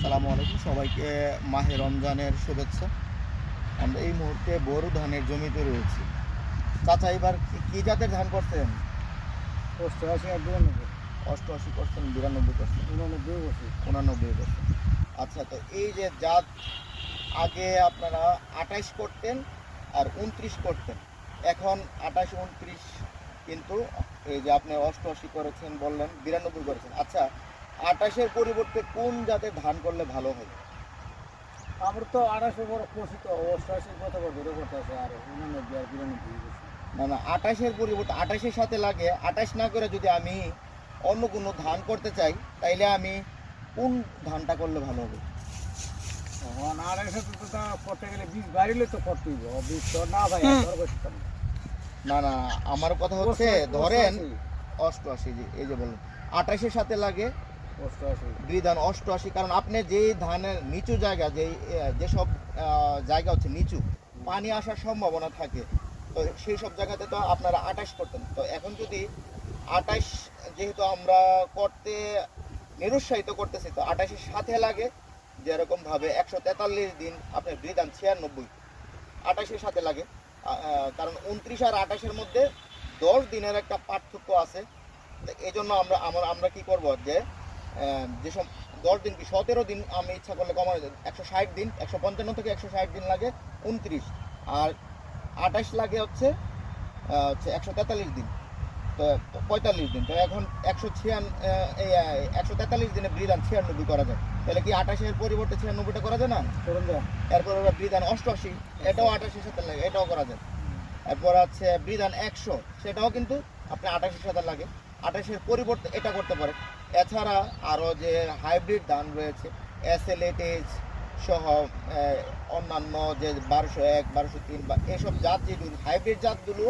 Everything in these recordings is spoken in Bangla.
আসসালামু আলাইকুম সবাইকে মাহে রমজানের শুভেচ্ছা। আমরা এই মুহূর্তে বোরো ধানের জমিতে রয়েছি। চাচা এবার কি জাতের ধান করছেন? 88 আর 92 88 করছেন, 92 করছেন, 89 বছর 89 করছেন। আচ্ছা, তো এই যে জাত আগে আপনারা 28 করতেন আর 29 করতেন, এখন 28 29, কিন্তু এই যে আপনি 88 করেছেন বললেন, 92 করেছেন। আচ্ছা, 28-এর পরিবর্তে কোন জাতের ধান করলে ভালো হয়? আমরা তো 28 বড় করছি, তো 88 কত বড় ধরে করতে আছে আর 89 আর 92 বছর। না না, 28-এর পরিবর্তে 28-এর সাথে লাগে 28 না করে যদি আমি অন্য কোনো ধান করতে চাই, তাইলে আমি কোন ধানটা করলে ভালো হবে? এখন 28 তো তা করতে গেলে বীজ বাড়িলে তো করতেই হবে, বীজ তো না ভাই আর করতে পারবে না না, আমার কথা হচ্ছে ধরেন 88, যে এই যে বললেন 28-এর সাথে লাগে 88 দুই ধান 88, কারণ আপনি যেই ধানের নিচু জায়গা, যেসব জায়গা হচ্ছে নিচু, পানি আসার সম্ভাবনা থাকে, তো সেই সব জায়গাতে তো আপনারা 28 করতেন। তো এখন যদি 28, যেহেতু আমরা করতে নিরুৎসাহিত করতেছি, তো 28-এর সাথে লাগে যেরকমভাবে 143 দিন আপনার বিধান 96, 28-এর সাথে লাগে। কারণ 29 আর 28-এর মধ্যে 10 দিনের একটা পার্থক্য আছে। এই জন্য আমরা কি করব, যে যেসব 10 দিন কি 17 দিন আমি ইচ্ছা করলে কমানো যায়, 160 দিন, 155 থেকে 160 দিন লাগে 29, আর 28 লাগে হচ্ছে 143 দিন, তো 45 দিন। তো এখন 143 দিনে বিধান 96 করা যায়, তাহলে কি 28-এর পরিবর্তে 96টা করা যায় না? করুন যা এরপর বিধান 88, এটাও 28-এর সাথে লাগে, এটাও করা যায়। এরপর আছে বিধান 100, সেটাও কিন্তু আপনি 28-এর সাথে লাগে, 28-এর পরিবর্তে এটা করতে পারে। এছাড়া আরও যে হাইব্রিড ধান রয়েছে, SL8H সহ অন্যান্য যে 1201, 1203 বা এসব জাত, যেগুলো হাইব্রিড জাতগুলো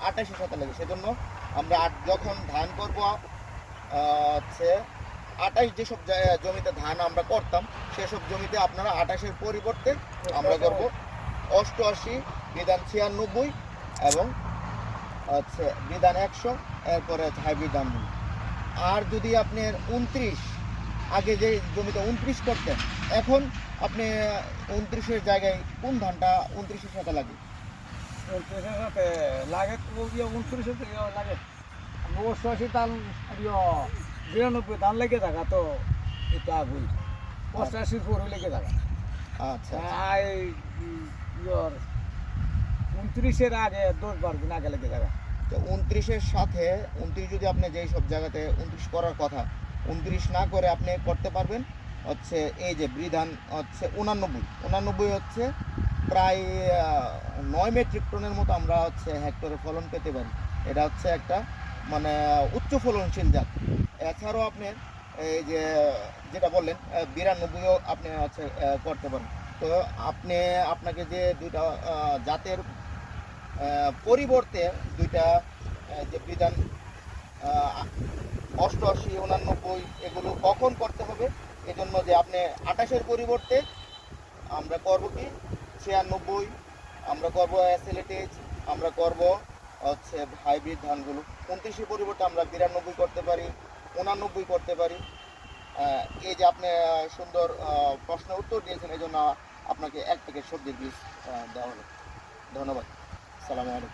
28-এর সাথে লাগে। সেজন্য আমরা যখন ধান করব হচ্ছে 28, যেসব জমিতে ধান আমরা করতাম, সেসব জমিতে আপনারা 28-এর পরিবর্তে আমরা করব 88, বিধান 96 এবং হচ্ছে বিধান 100, এরপরে হাইব্রিড ধানগুলো। আর যদি আপনার 29, আগে যে জমিতে 29 করতেন, এখন আপনি 29-এর জায়গায় কোন ধানটা 29-এর সাথে লাগে? 29 সাথে লাগে তো 29 থেকে লাগে 88 ধান আর 92 ধান লেগে থাকা, তো এটা বই 88 পরে লেগে থাকা। আচ্ছা, এই 29-এর আগে 10-12 দিন আগে লেগে থাকা। তো 29-এর সাথে 29 যদি আপনি যেই সব জায়গাতে 29 করার কথা, 29 না করে আপনি করতে পারবেন হচ্ছে এই যে বিধান হচ্ছে 89 হচ্ছে প্রায় 9 মেট্রিক টনের মতো আমরা হচ্ছে হেক্টরে ফলন পেতে পারি। এটা হচ্ছে একটা মানে উচ্চ ফলনশীল জাত। এছাড়াও আপনি এই যে যেটা বললেন 92ও আপনি হচ্ছে করতে পারেন। তো আপনাকে যে দুইটা জাতের পরিবর্তে দুইটা যে বিধান 88, 89 এগুলো কখন করতে হবে, এজন্য যে আপনি 28-এর পরিবর্তে আমরা করব কি 96, আমরা করব SL8H, আমরা করব হচ্ছে হাইব্রিড ধানগুলো। 29-এর পরিবর্তে আমরা 92 করতে পারি, 89 করতে পারি। এই যে আপনি সুন্দর প্রশ্নের উত্তর দিয়েছেন, এই জন্য আপনাকে 1 প্যাকেট সবজির বীজ দেওয়া হলো। ধন্যবাদ। আসসালামু আলাইকুম।